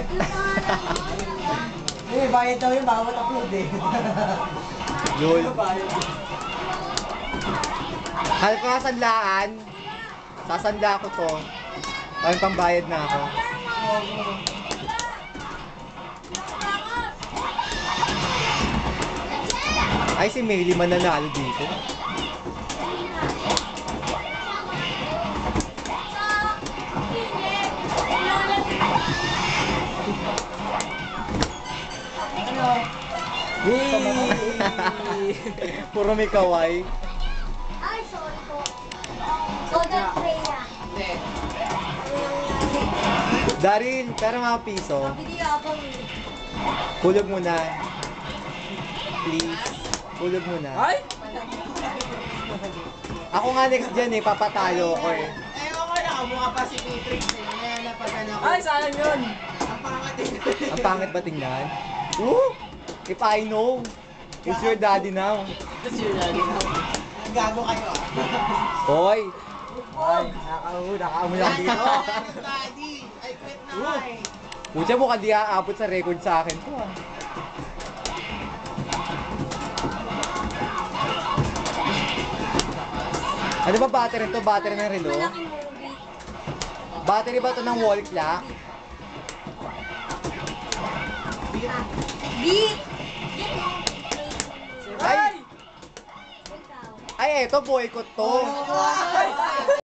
Net. Eh, bayad daw yung bawat upload eh. Yun. Hal ko nga sanlaan. Sasanda ko to. Ay, pambayad na ako. Ay, si Maylie mananalo dito. Puro may kaway. Ay, sorry po. Golden Freya. Daryl, pero mga piso. Bili ako eh. Hulog muna. Please. Hulog muna. Ay! Ako nga next dyan eh, papatalo ko eh. Ewan ko, nakamukha pa si Matrix eh. Kaya napagan ako. Ay, sayang yun! Ang pangat eh. Ang pangit ba tingnan? If I know, it's your daddy now. Tapos yun lang. Gago kayo ah. Hoy! Ay, nakaamulang dito. Daddy, I quit na eh. Pucha mo di aabot sa record sa akin to ah. Ano ba battery to? Battery ng relo? Malaking movie. Battery ba to ng wall clock? B! Ay! Ikaw. Ay, eto boycott to.